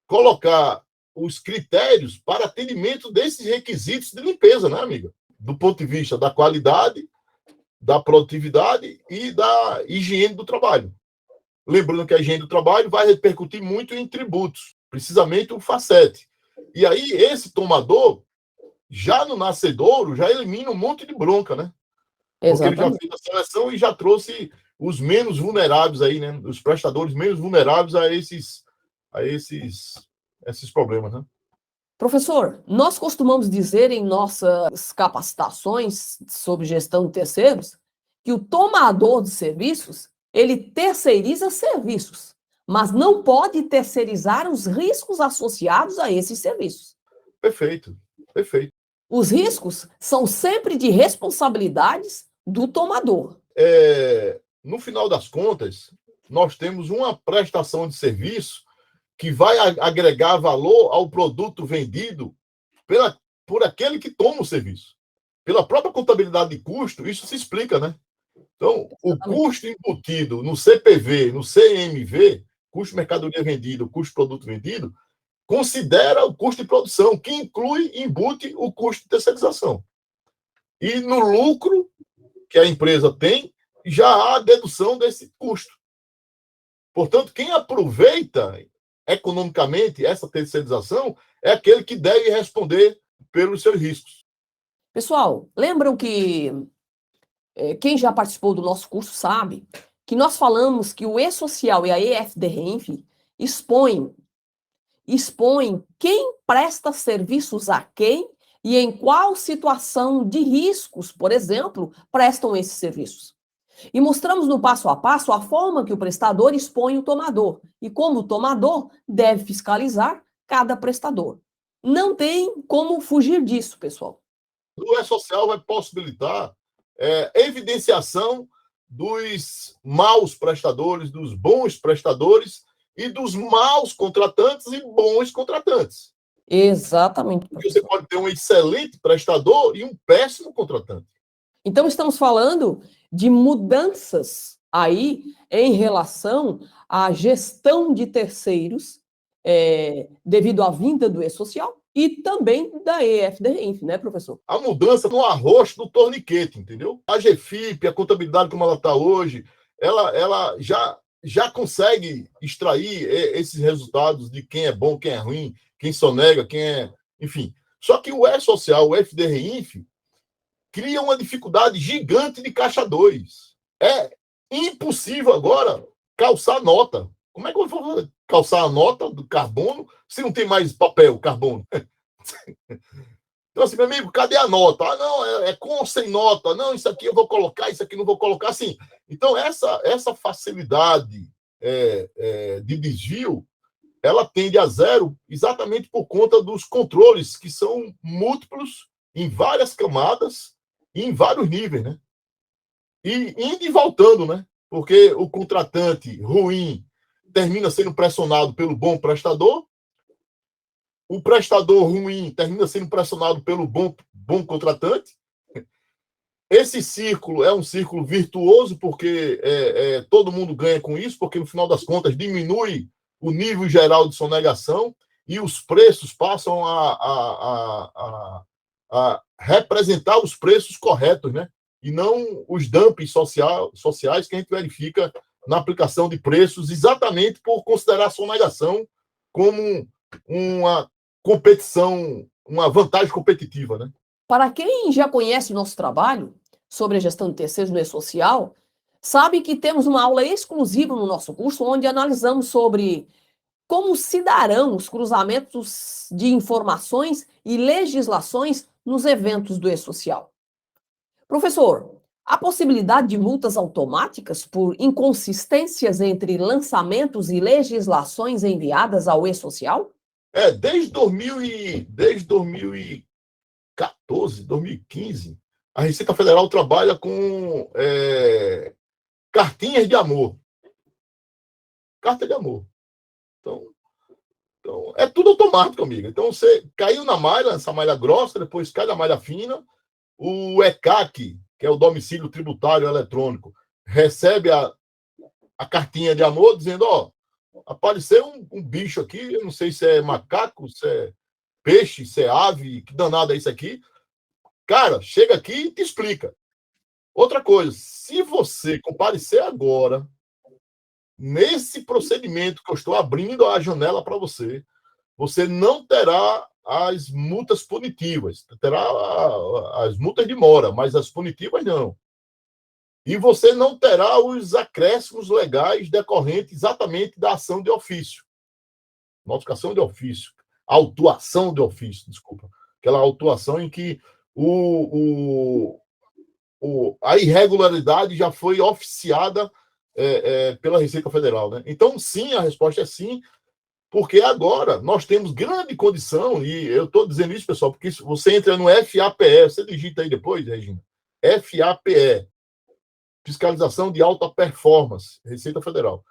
colocar os critérios para atendimento desses requisitos de limpeza, né, amiga? Do ponto de vista da qualidade, da produtividade e da higiene do trabalho. Lembrando que a higiene do trabalho vai repercutir muito em tributos, precisamente o FACET. E aí, esse tomador, já no nascedouro, já elimina um monte de bronca, né? Porque ele já Exatamente. fez a seleção e já trouxe os menos vulneráveis aí, né? Os prestadores menos vulneráveis a esses problemas, né? Professor, nós costumamos dizer em nossas capacitações sobre gestão de terceiros que o tomador de serviços, ele terceiriza serviços, mas não pode terceirizar os riscos associados a esses serviços. Perfeito, perfeito. Os riscos são sempre de responsabilidades do tomador. No final das contas, nós temos uma prestação de serviço que vai agregar valor ao produto vendido por aquele que toma o serviço. Pela própria contabilidade de custo, isso se explica, né? Então, o custo embutido no CPV, no CMV, custo mercadoria vendido, custo produto vendido, considera o custo de produção, que embute o custo de terceirização. E no lucro que a empresa tem, já há dedução desse custo. Portanto, quem aproveita economicamente essa terceirização é aquele que deve responder pelos seus riscos. Pessoal, lembram que quem já participou do nosso curso sabe que nós falamos que o E-Social e a EFDRENF expõem quem presta serviços a quem e em qual situação de riscos, por exemplo, prestam esses serviços. E mostramos no passo a passo a forma que o prestador expõe o tomador e como o tomador deve fiscalizar cada prestador. Não tem como fugir disso, pessoal. O E-Social vai possibilitar evidenciação dos maus prestadores, dos bons prestadores e dos maus contratantes e bons contratantes. Exatamente. Porque você pode ter um excelente prestador e um péssimo contratante. Então, estamos falando de mudanças aí em relação à gestão de terceiros, devido à vinda do E-Social e também da EFDRENF, né, professor? A mudança no arroz do torniquete, entendeu? A GFIP, a contabilidade como ela está hoje, ela já consegue extrair esses resultados de quem é bom, quem é ruim, quem sonega, quem é... Enfim. Só que o E-Social, o FDRINF, cria uma dificuldade gigante de caixa 2. É impossível agora calçar nota. Como é que eu vou calçar a nota do carbono se não tem mais papel, carbono? Então, assim, meu amigo, cadê a nota? Ah, não, é com ou sem nota. Não, isso aqui eu vou colocar, isso aqui não vou colocar. Assim, então, essa facilidade de desvio, ela tende a zero exatamente por conta dos controles, que são múltiplos, em várias camadas e em vários níveis, né? E indo e voltando, né? Porque o contratante ruim termina sendo pressionado pelo bom prestador, o prestador ruim termina sendo pressionado pelo bom contratante. Esse círculo é um círculo virtuoso, porque todo mundo ganha com isso, porque no final das contas diminui o nível geral de sonegação e os preços passam a representar os preços corretos, né? E não os dumpings sociais que a gente verifica na aplicação de preços, exatamente por considerar a sonegação como uma competição, uma vantagem competitiva, né? Para quem já conhece o nosso trabalho sobre a gestão de terceiros no E-Social, sabe que temos uma aula exclusiva no nosso curso onde analisamos sobre como se darão os cruzamentos de informações e legislações nos eventos do E-Social. Professor, há possibilidade de multas automáticas por inconsistências entre lançamentos e legislações enviadas ao E-Social? Desde 2014, 2015, a Receita Federal trabalha com cartinhas de amor. Carta de amor. Então, Então, é tudo automático, amigo. Então, você caiu na malha, essa malha grossa, depois cai na malha fina, o ECAC, que é o domicílio tributário eletrônico, recebe a cartinha de amor dizendo, ó, apareceu um bicho aqui, eu não sei se é macaco, se é peixe, se é ave, que danado é isso aqui. Cara, chega aqui e te explica. Outra coisa, se você comparecer agora, nesse procedimento que eu estou abrindo a janela para você, você não terá as multas punitivas, terá as multas de mora, mas as punitivas não. E você não terá os acréscimos legais decorrentes exatamente da ação de ofício. Notificação de ofício. Autuação de ofício, desculpa. Aquela autuação em que a irregularidade já foi oficiada pela Receita Federal. Né? Então, sim, a resposta é sim, porque agora nós temos grande condição, e eu estou dizendo isso, pessoal, porque você entra no FAPE, você digita aí depois, Regina, FAPE, Fiscalização de Alta Performance, Receita Federal.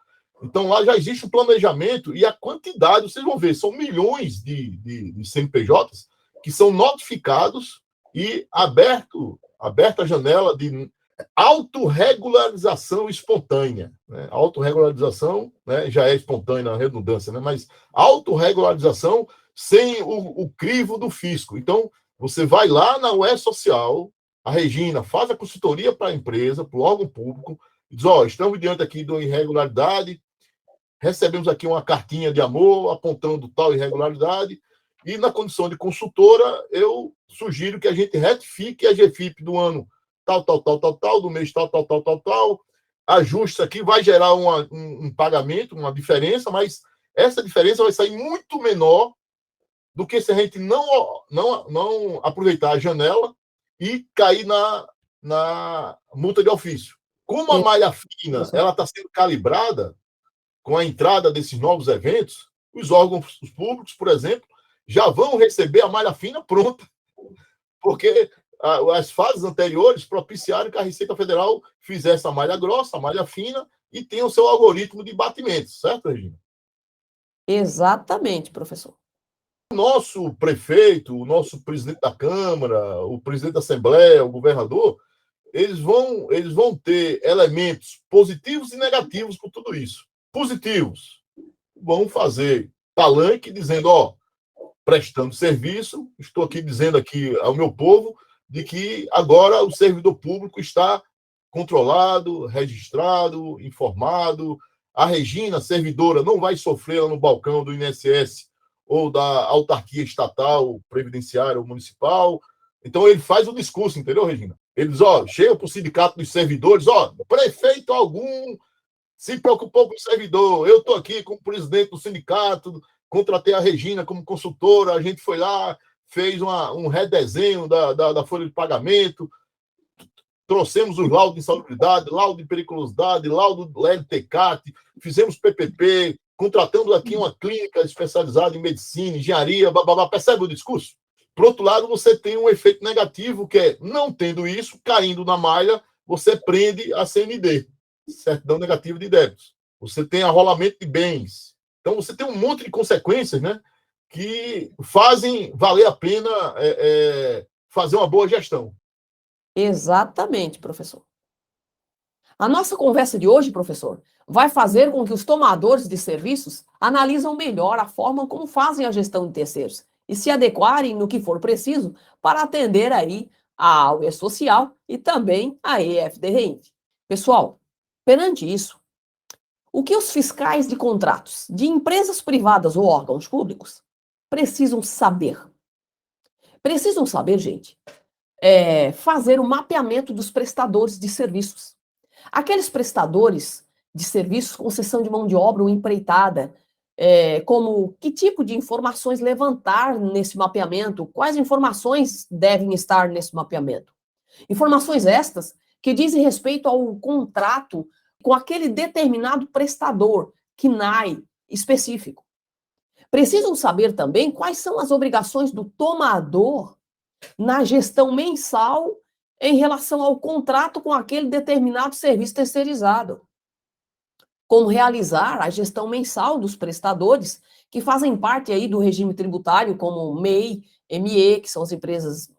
Então, lá já existe o planejamento e a quantidade, vocês vão ver, são milhões de CNPJs que são notificados e aberta a janela de autorregularização espontânea. Né? Autorregularização, né, já é espontânea na redundância, né? Mas autorregularização sem o crivo do fisco. Então, você vai lá na UE Social, a Regina faz a consultoria para a empresa, para o órgão público, e diz, ó, estamos diante aqui de uma irregularidade, recebemos aqui uma cartinha de amor apontando tal irregularidade, e na condição de consultora, eu sugiro que a gente retifique a GFIP do ano tal, do mês tal, ajuste aqui, vai gerar um pagamento, uma diferença, mas essa diferença vai sair muito menor do que se a gente não aproveitar a janela e cair na multa de ofício. Como a malha fina ela está sendo calibrada com a entrada desses novos eventos, os órgãos públicos, por exemplo, já vão receber a malha fina pronta, porque as fases anteriores propiciaram que a Receita Federal fizesse a malha grossa, a malha fina, e tenha o seu algoritmo de batimentos, certo, Regina? Exatamente, professor. O nosso prefeito, o nosso presidente da Câmara, o presidente da Assembleia, o governador, eles vão ter elementos positivos e negativos com tudo isso. Positivos, vão fazer palanque dizendo, ó, prestando serviço, estou aqui dizendo aqui ao meu povo de que agora o servidor público está controlado, registrado, informado. A Regina, servidora, não vai sofrer lá no balcão do INSS ou da autarquia estatal, previdenciária ou municipal. Então, ele faz o discurso, entendeu, Regina? Ele diz, ó, chega para o sindicato dos servidores, ó, prefeito algum se preocupou com o servidor. Eu estou aqui como presidente do sindicato, contratei a Regina como consultora, a gente foi lá, fez um redesenho da folha de pagamento, trouxemos os laudos de insalubridade, laudo de periculosidade, laudo do LTCAT, fizemos PPP, contratamos aqui uma clínica especializada em medicina, engenharia, bababá. Percebe o discurso? Por outro lado, você tem um efeito negativo, que é, não tendo isso, caindo na malha, você prende a CND, certidão negativa de débitos. Você tem arrolamento de bens. Então, você tem um monte de consequências, né, que fazem valer a pena fazer uma boa gestão. Exatamente, professor. A nossa conversa de hoje, professor, vai fazer com que os tomadores de serviços analisam melhor a forma como fazem a gestão de terceiros e se adequarem no que for preciso para atender aí a AUE Social e também a EFD-REINF. Pessoal, perante isso, o que os fiscais de contratos de empresas privadas ou órgãos públicos precisam saber? Precisam saber, gente, fazer o mapeamento dos prestadores de serviços. Aqueles prestadores de serviços, concessão de mão de obra ou empreitada, como que tipo de informações levantar nesse mapeamento, quais informações devem estar nesse mapeamento. Informações estas que dizem respeito ao contrato com aquele determinado prestador, KNAI específico. Precisam saber também quais são as obrigações do tomador na gestão mensal em relação ao contrato com aquele determinado serviço terceirizado. Como realizar a gestão mensal dos prestadores que fazem parte aí do regime tributário, como MEI, ME, que são as empresas,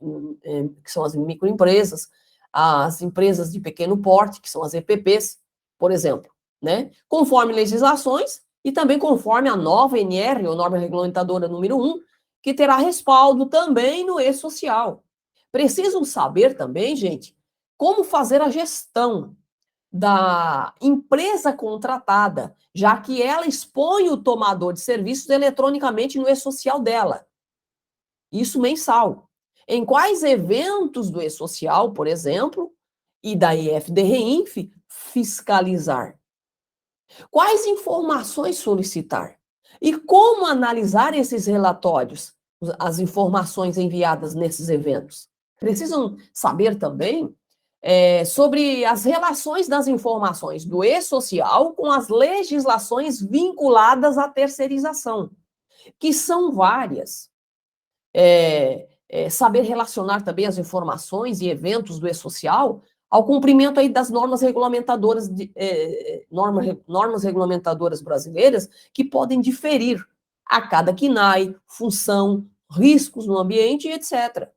que são as microempresas, as empresas de pequeno porte, que são as EPPs, por exemplo, né? Conforme legislações e também conforme a nova NR, ou norma regulamentadora número 1, que terá respaldo também no E-Social. Precisam saber também, gente, como fazer a gestão da empresa contratada, já que ela expõe o tomador de serviços eletronicamente no E-Social dela. Isso mensal. Em quais eventos do E-Social, por exemplo, e da EFD-REINF, fiscalizar? Quais informações solicitar? E como analisar esses relatórios, as informações enviadas nesses eventos? Precisam saber também sobre as relações das informações do E-Social com as legislações vinculadas à terceirização, que são várias. Saber relacionar também as informações e eventos do E-Social ao cumprimento aí das normas regulamentadoras, normas regulamentadoras brasileiras, que podem diferir a cada CNAE, função, riscos no ambiente, etc.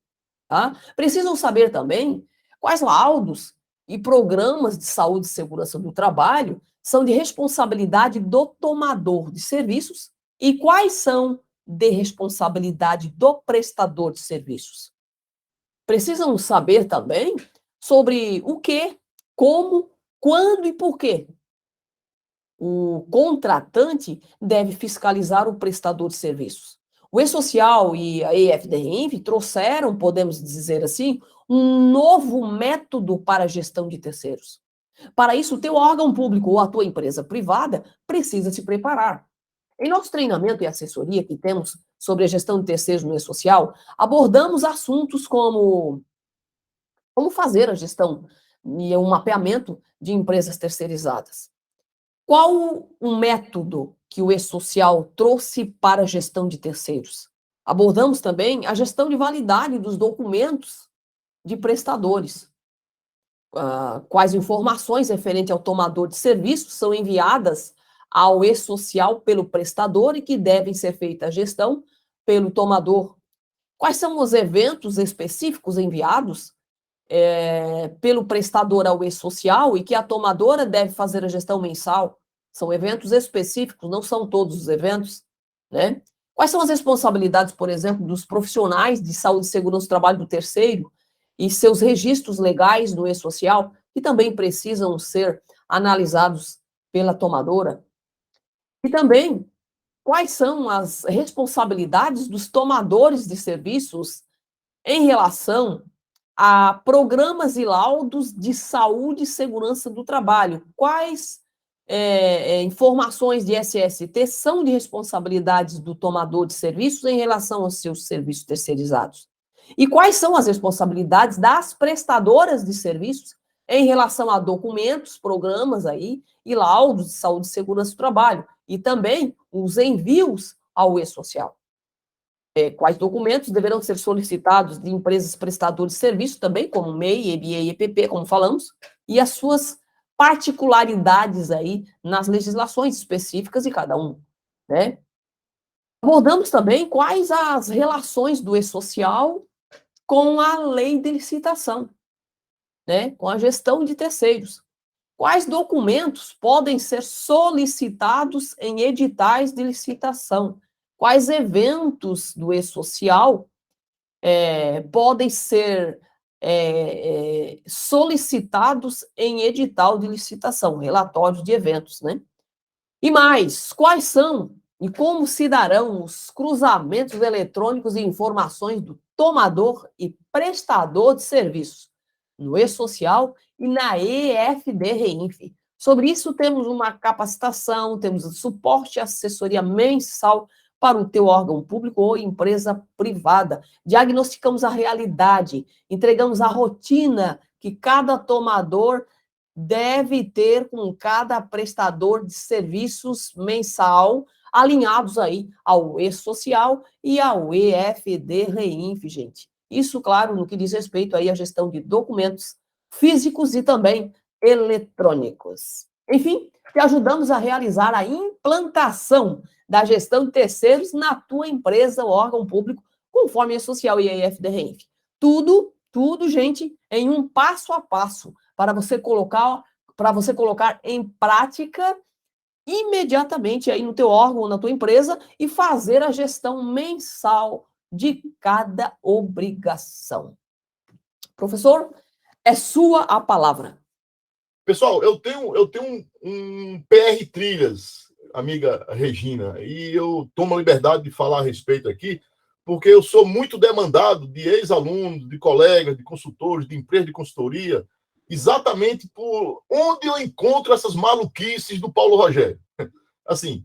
Tá? Precisam saber também quais laudos e programas de saúde e segurança do trabalho são de responsabilidade do tomador de serviços e quais são de responsabilidade do prestador de serviços. Precisam saber também sobre o que, como, quando e por quê. O contratante deve fiscalizar o prestador de serviços. O E-Social e a EFD-REINF trouxeram, podemos dizer assim, um novo método para a gestão de terceiros. Para isso, o teu órgão público ou a tua empresa privada precisa se preparar. Em nosso treinamento e assessoria que temos sobre a gestão de terceiros no E-Social, abordamos assuntos como fazer a gestão e um mapeamento de empresas terceirizadas. Qual o método que o E-Social trouxe para a gestão de terceiros? Abordamos também a gestão de validade dos documentos de prestadores. Quais informações referentes ao tomador de serviços são enviadas ao E-Social pelo prestador e que devem ser feita a gestão pelo tomador? Quais são os eventos específicos enviados pelo prestador ao E-Social e que a tomadora deve fazer a gestão mensal? São eventos específicos, não são todos os eventos, né? Quais são as responsabilidades, por exemplo, dos profissionais de saúde e segurança do trabalho do terceiro e seus registros legais no E-Social, que também precisam ser analisados pela tomadora? E também, quais são as responsabilidades dos tomadores de serviços em relação a programas e laudos de saúde e segurança do trabalho? Quais informações de SST são de responsabilidades do tomador de serviços em relação aos seus serviços terceirizados? E quais são as responsabilidades das prestadoras de serviços em relação a documentos, programas aí e laudos de saúde e segurança do trabalho? E também os envios ao E-Social. Quais documentos deverão ser solicitados de empresas prestadoras de serviço também, como MEI, EBA e EPP, como falamos, e as suas particularidades aí nas legislações específicas de cada um, né? Abordamos também quais as relações do E-Social com a lei de licitação, né? Com a gestão de terceiros. Quais documentos podem ser solicitados em editais de licitação? Quais eventos do E-Social podem ser solicitados em edital de licitação, relatórios de eventos, né? E mais, quais são e como se darão os cruzamentos eletrônicos e informações do tomador e prestador de serviços no E-Social e na EFD-REINF. Sobre isso, temos uma capacitação, temos suporte e assessoria mensal para o teu órgão público ou empresa privada. Diagnosticamos a realidade, entregamos a rotina que cada tomador deve ter com cada prestador de serviços mensal, alinhados aí ao E-Social e ao EFD-REINF, gente. Isso, claro, no que diz respeito aí à gestão de documentos físicos e também eletrônicos. Enfim, te ajudamos a realizar a implantação da gestão de terceiros na tua empresa ou órgão público, conforme a social e a IFDRF. Tudo, gente, em um passo a passo para você colocar em prática imediatamente aí no teu órgão ou na tua empresa e fazer a gestão mensal de cada obrigação. Professor, é sua a palavra. Pessoal, eu tenho um PR Trilhas, amiga Regina, e eu tomo a liberdade de falar a respeito aqui, porque eu sou muito demandado de ex-alunos, de colegas, de consultores, de empresas de consultoria, exatamente por onde eu encontro essas maluquices do Paulo Rogério. Assim,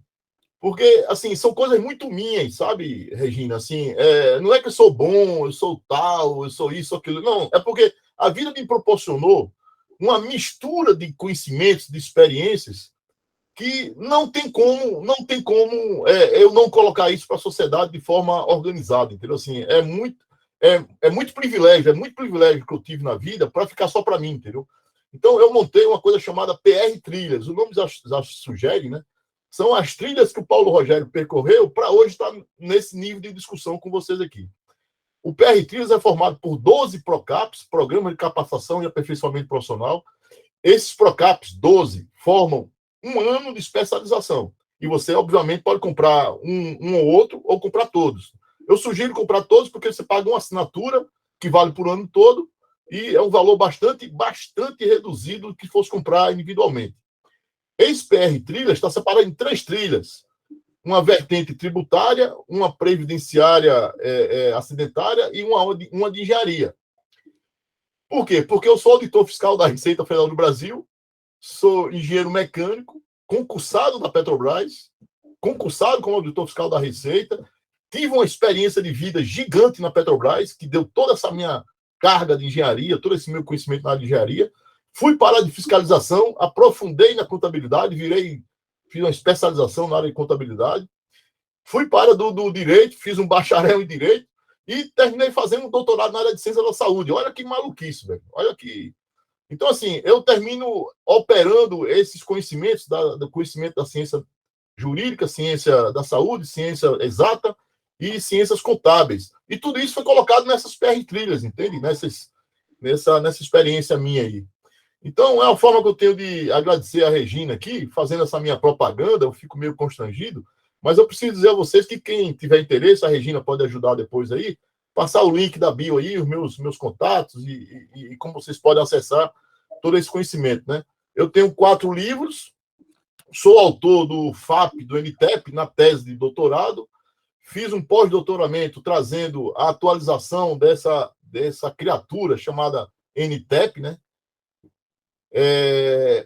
porque, assim, são coisas muito minhas, sabe, Regina? Assim, não é que eu sou bom, eu sou tal, eu sou isso, aquilo. Não, é porque a vida me proporcionou uma mistura de conhecimentos, de experiências, que não tem como eu não colocar isso para a sociedade de forma organizada, entendeu? Assim, é muito privilégio que eu tive na vida para ficar só para mim, entendeu? Então, eu montei uma coisa chamada PR Trilhas. O nome já sugere, né? São as trilhas que o Paulo Rogério percorreu para hoje estar nesse nível de discussão com vocês aqui. O PR Trilhas é formado por 12 PROCAPs, Programa de Capacitação e Aperfeiçoamento Profissional. Esses PROCAPs, 12, formam um ano de especialização. E você, obviamente, pode comprar um ou outro ou comprar todos. Eu sugiro comprar todos porque você paga uma assinatura que vale por ano todo e é um valor bastante reduzido do que fosse comprar individualmente. Esse PR Trilhas está separado em 3 trilhas. Uma vertente tributária, uma previdenciária acidentária e uma de engenharia. Por quê? Porque eu sou auditor fiscal da Receita Federal do Brasil, sou engenheiro mecânico, concursado da Petrobras, concursado como auditor fiscal da Receita, tive uma experiência de vida gigante na Petrobras, que deu toda essa minha carga de engenharia, todo esse meu conhecimento na área de engenharia. Fui para a área de fiscalização, aprofundei na contabilidade, fiz uma especialização na área de contabilidade. Fui para a área do direito, fiz um bacharel em direito e terminei fazendo um doutorado na área de ciência da saúde. Olha que maluquice, velho. Olha que... Então, assim, eu termino operando esses conhecimentos, do conhecimento da ciência jurídica, ciência da saúde, ciência exata e ciências contábeis. E tudo isso foi colocado nessas PR Trilhas, entende? Nessa experiência minha aí. Então, é uma forma que eu tenho de agradecer a Regina aqui, fazendo essa minha propaganda, eu fico meio constrangido, mas eu preciso dizer a vocês que quem tiver interesse, a Regina pode ajudar depois aí, passar o link da bio aí, os meus contatos e como vocês podem acessar todo esse conhecimento, né? Eu tenho 4 livros, sou autor do FAP, do NTEP, na tese de doutorado, fiz um pós-doutoramento trazendo a atualização dessa criatura chamada NTEP, né?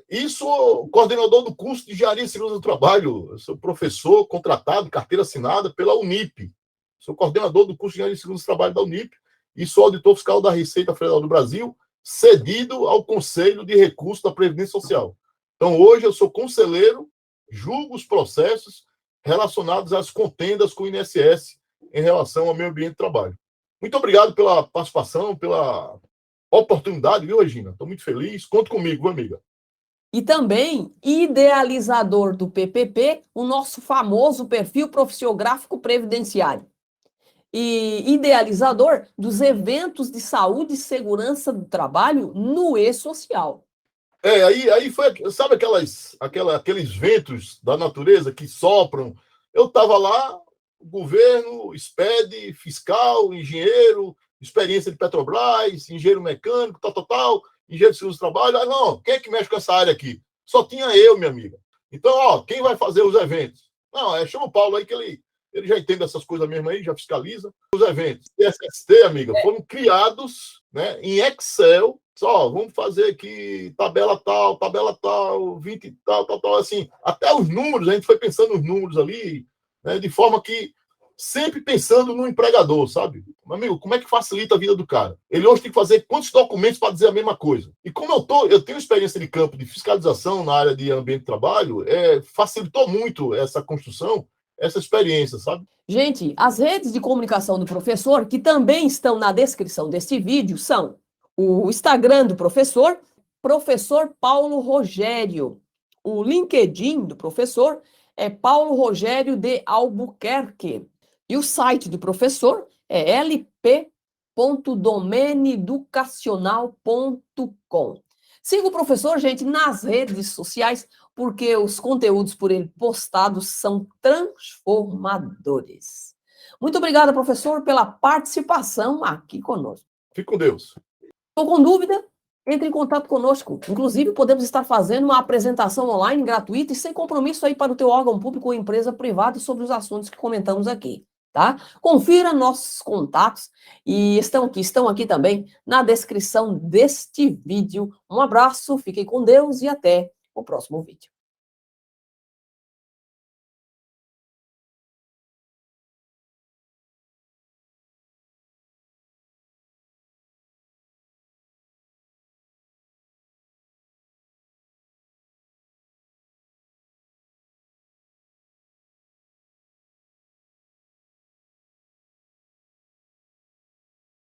E sou coordenador do curso de Engenharia e Segurança do Trabalho. Eu sou professor contratado, carteira assinada pela Unip. Sou coordenador do curso de Engenharia e Segurança do Trabalho da Unip e sou auditor fiscal da Receita Federal do Brasil, cedido ao Conselho de Recursos da Previdência Social. Então, hoje eu sou conselheiro, julgo os processos relacionados às contendas com o INSS em relação ao meio ambiente de trabalho. Muito obrigado pela participação, pela oportunidade, viu, Regina? Estou muito feliz. Conta comigo, amiga. E também idealizador do PPP, o nosso famoso perfil profissiográfico previdenciário. E idealizador dos eventos de saúde e segurança do trabalho no E-Social. Aí foi, sabe aqueles ventos da natureza que sopram? Eu estava lá, governo, SPED, fiscal, engenheiro, experiência de Petrobras, engenheiro mecânico, tal, engenheiro de segurança do trabalho. Não, quem é que mexe com essa área aqui? Só tinha eu, minha amiga. Então, quem vai fazer os eventos? Não, chama o Paulo aí que ele já entende essas coisas mesmo aí, já fiscaliza. Os eventos, SST, amiga, foram criados, né, em Excel. Só, vamos fazer aqui tabela tal, 20 tal, assim. Até os números, a gente foi pensando nos números ali, né, de forma que sempre pensando no empregador, sabe? Meu amigo, como é que facilita a vida do cara? Ele hoje tem que fazer quantos documentos para dizer a mesma coisa? E como eu tenho experiência de campo de fiscalização na área de ambiente de trabalho, facilitou muito essa construção, essa experiência, sabe? Gente, as redes de comunicação do professor, que também estão na descrição deste vídeo, são o Instagram do professor, Professor Paulo Rogério, o LinkedIn do professor é Paulo Rogério de Albuquerque. E o site do professor é lp.domeneeducacional.com. Siga o professor, gente, nas redes sociais, porque os conteúdos por ele postados são transformadores. Muito obrigada, professor, pela participação aqui conosco. Fique com Deus. Estou com dúvida? Entre em contato conosco. Inclusive, podemos estar fazendo uma apresentação online gratuita e sem compromisso aí para o teu órgão público ou empresa privada sobre os assuntos que comentamos aqui, tá? Confira nossos contatos e estão aqui também na descrição deste vídeo. Um abraço, fiquem com Deus e até o próximo vídeo.